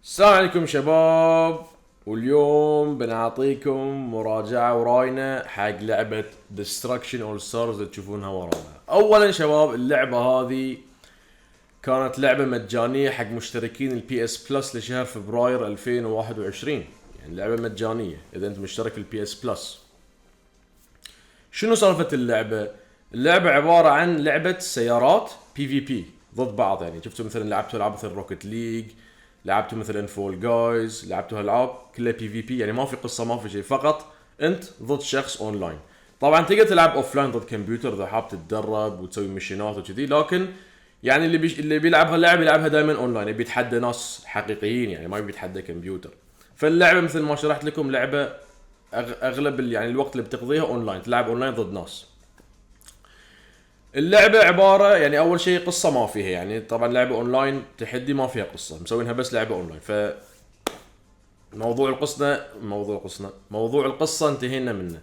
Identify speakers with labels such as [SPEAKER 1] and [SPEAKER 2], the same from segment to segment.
[SPEAKER 1] السلام عليكم شباب. واليوم بنعطيكم مراجعة وراينا حق لعبة Destruction All Stars اللي تشوفونها ورانا. اولا شباب، اللعبة هذه كانت لعبة مجانية حق مشتركين البي اس بلس لشهر فبراير 2021. يعني لعبة مجانية اذا انت مشترك في البي اس بلس. شنو سالفة اللعبة؟ اللعبة عبارة عن لعبة سيارات بي في بي ضد بعض. يعني شفتوا مثلا لعبتوا العاب مثل روكت ليج، لعبتوا مثلا فول جايز، لعبتوا هالالعاب كلها بي في بي، يعني ما في قصة ما في شيء، فقط انت ضد شخص اونلاين. طبعا تقدر تلعب اوفلاين ضد كمبيوتر اذا حاب تتدرب وتسوي ميشنات وكذي، لكن يعني اللي بيلعب هاللعبة يلعبها دائما اونلاين، يبي يتحدى ناس حقيقيين، يعني ما يبي يتحدى كمبيوتر. فاللعبة مثل ما شرحت لكم لعبة اغلب يعني الوقت اللي بتقضيها اونلاين، تلعب اونلاين ضد ناس. اللعبة عبارة يعني أول شيء قصة ما فيها، يعني طبعا لعبة أونلاين تحدي ما فيها قصة، مسوينها بس لعبة أونلاين. ف موضوع القصة انتهينا منه.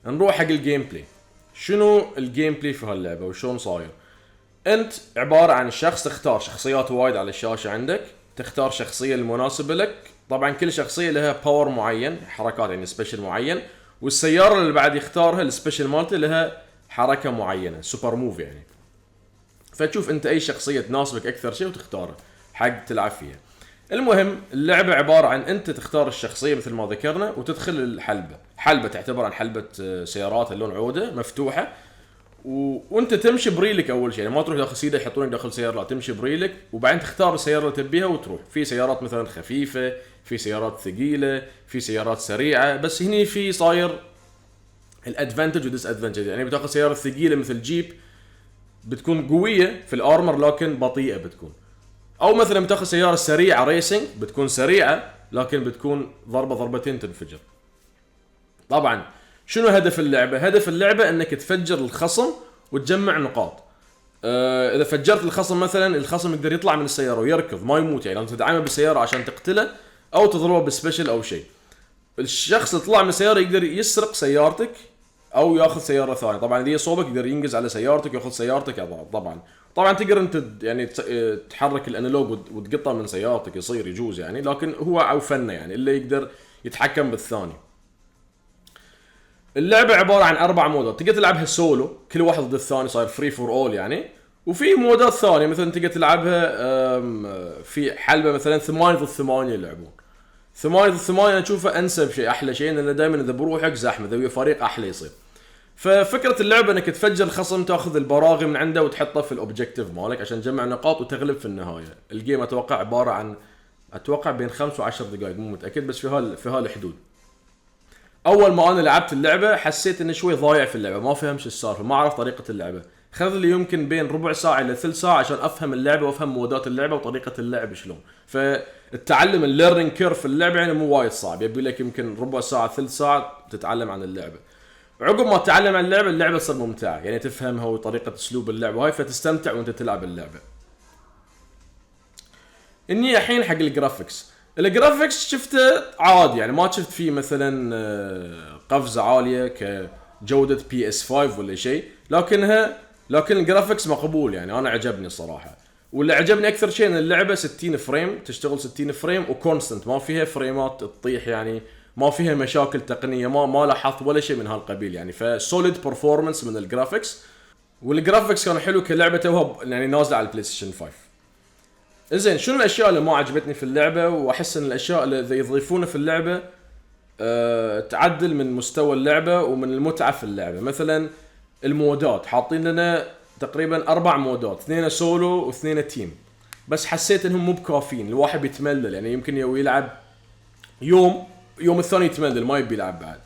[SPEAKER 1] نروح حق الجيم بلاي. شنو الجيم بلاي في هاللعبة وشون صاير؟ أنت عبارة عن شخص، تختار شخصيات وايد على الشاشة عندك، تختار شخصية المناسبة لك. طبعا كل شخصية لها باور معين، حركات يعني سبيشل معين، والسيارة اللي بعد يختارها السبيشل مالته لها حركة معينة، سوبر موف يعني. فتشوف انت اي شخصيه تناسبك اكثر شيء وتختارها حق تلعب فيها. المهم اللعبه عباره عن انت تختار الشخصيه مثل ما ذكرنا وتدخل الحلبه. حلبه تعتبر عن حلبه سيارات اللون عوده مفتوحه، وانت تمشي بريلك اول شيء، يعني ما تروح داخل سيده يحطونك داخل سياره، لا تمشي بريلك وبعدين تختار السياره اللي تبيها وتروح. في سيارات مثلا خفيفه، في سيارات ثقيله، في سيارات سريعه. بس هني في صاير الادفانتج وديس ادفانتج. يعني بتاخذ سياره ثقيله مثل جيب بتكون قويه في الارمر لكن بطيئه بتكون، او مثلا بتاخذ سياره سريعه ريسنج بتكون سريعه لكن بتكون ضربتين تنفجر. طبعا شنو هدف اللعبه؟ هدف اللعبه انك تفجر الخصم وتجمع نقاط. اذا فجرت الخصم مثلا، الخصم يقدر يطلع من السياره ويركض ما يموت، يعني لازم تدعمه بالسياره عشان تقتله او تضربه بسبيشل او شيء. الشخص اللي طلع من السياره يقدر يسرق سيارتك او ياخذ سياره ثانيه. طبعا اذا صوبك يقدر ينقز على سيارتك وياخذ سيارتك. طبعا تقدر انت يعني تحرك الانالوج وتقطع من سيارتك، يصير يجوز يعني، لكن هو او فنه يعني اللي يقدر يتحكم بالثاني. اللعبه عباره عن 4 مودات، تقدر تلعبها سولو كل واحد ضد الثاني، صاير فري فور اول يعني. وفي مودات ثانيه مثلا تقدر تلعبها في حلبه مثلا 8 ضد 8 يلعبون. 8 ضد 8 انا اشوفه انسب شيء، احلى شيء، لان دائما اذا بروحك زحمه، اذا ويا فريق احلى يصير. ففكره اللعبه انك تفجر الخصم، تاخذ البراغي من عنده وتحطه في الاوبجيكتيف مالك عشان تجمع نقاط وتغلب في النهايه. الجيم اتوقع عباره عن بين 5 و10 دقائق، مو متاكد، بس في هالحدود. اول ما انا لعبت اللعبه حسيت اني شوي ضايع في اللعبه، ما فهمش السالفه، ما اعرف طريقه اللعبه. خذ لي يمكن بين ربع ساعه الى ثلث ساعه عشان افهم اللعبه وافهم مودات اللعبه وطريقه اللعب شلون. فالتعلم الليرنينج كيرف في اللعبه يعني مو وايد صعب، يبي لك يمكن ربع ساعه ثلث ساعه تتعلم عن اللعبه. عقب ما تتعلم عن اللعبه تصير ممتعه، يعني تفهمها وطريقه اسلوب اللعبه هاي، فتستمتع وانت تلعب اللعبه. اني الحين حق الجرافكس شفته عادي، يعني ما شفت فيه مثلا قفزه عاليه كجوده بي اس 5 ولا شيء، لكن الجرافكس مقبول، يعني انا عجبني الصراحه. واللي عجبني اكثر شيء ان اللعبه 60 فريم، تشتغل 60 فريم وكونستنت، ما فيها فريمات تطيح، يعني ما فيها مشاكل تقنيه، ما لاحظت ولا شيء من هالقبيل يعني. فسوليد برفورمانس من الجرافكس، والجرافكس كان حلو كلعبه توها يعني نازله على البلاي ستيشن 5. زين، شنو الاشياء اللي ما عجبتني في اللعبه؟ واحس ان الاشياء اللي يضيفونها في اللعبه تعدل من مستوى اللعبه ومن المتعه في اللعبه. مثلا المودات، حاطين لنا تقريبا 4 مودات، 2 سولو و2 تيم، بس حسيت انهم مو بكافيين، الواحد بيتملل، يعني يمكن يلعب يوم الثاني يتملل ما يبي يلعب بعد.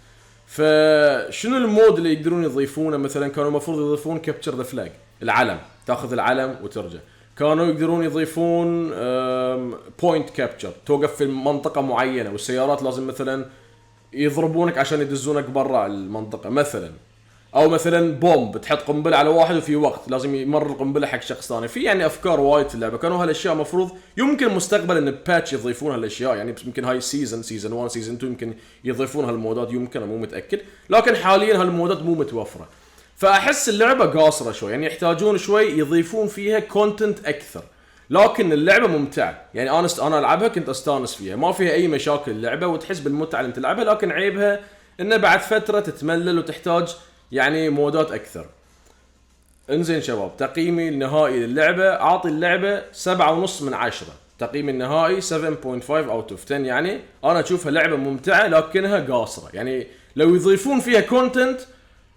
[SPEAKER 1] فشنو المود اللي يقدرون يضيفونه؟ مثلا كانوا المفروض يضيفون كابتشر ذا فلاج، العلم، تاخذ العلم وترجع. كانوا يقدرون يضيفون بوينت كابتشر، توقف في منطقه معينه والسيارات لازم مثلا يضربونك عشان يدزونك برا المنطقه مثلا. او مثلا بومب، تحط قنبله على واحد وفي وقت لازم يمر القنبله حق شخص ثاني. في يعني افكار وايد في اللعبه، كانوا هالاشياء مفروض يمكن مستقبلا ان باتش يضيفون هالاشياء، يعني يمكن هاي سيزون 1 سيزون 2 يمكن يضيفون هالمودات، يمكن، مو متاكد، لكن حاليا هالمودات مو متوفره. فاحس اللعبه قاصره شوي، يعني يحتاجون شوي يضيفون فيها كونتنت اكثر. لكن اللعبه ممتعه، يعني انا العبها كنت استانس فيها، ما فيها اي مشاكل اللعبه وتحس بالمتعه اللي تلعبها، لكن عيبها انه بعد فتره تتملل وتحتاج يعني مودات اكثر. انزين شباب، تقييمي النهائي للعبه، اعطي اللعبه 7.5 من 10. تقييمي النهائي 7.5 out of 10. يعني انا اشوفها لعبه ممتعه لكنها قاصره، يعني لو يضيفون فيها كونتنت،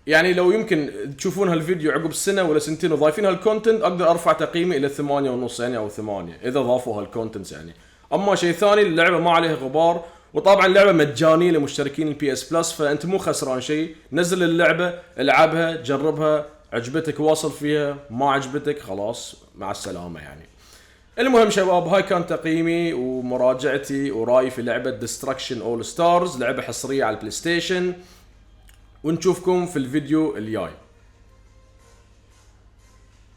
[SPEAKER 1] يعني لو يمكن تشوفون هالفيديو عقب السنه ولا سنتين وضايفين هالكونتنت، اقدر ارفع تقييمي الى 8.5 يعني او 8 اذا ضافوا هالكونتنت يعني. اما شيء ثاني، اللعبه ما عليها غبار، وطبعا اللعبه مجانيه لمشتركين البي اس بلس، فانت مو خسران شيء. نزل اللعبه، العبها، جربها، عجبتك واصل فيها، ما عجبتك خلاص مع السلامه يعني. المهم شباب، هاي كان تقييمي ومراجعتي ورايي في لعبه ديستركشن اول ستارز، لعبه حصريه على البلاي ستيشن، ونشوفكم في الفيديو الجاي.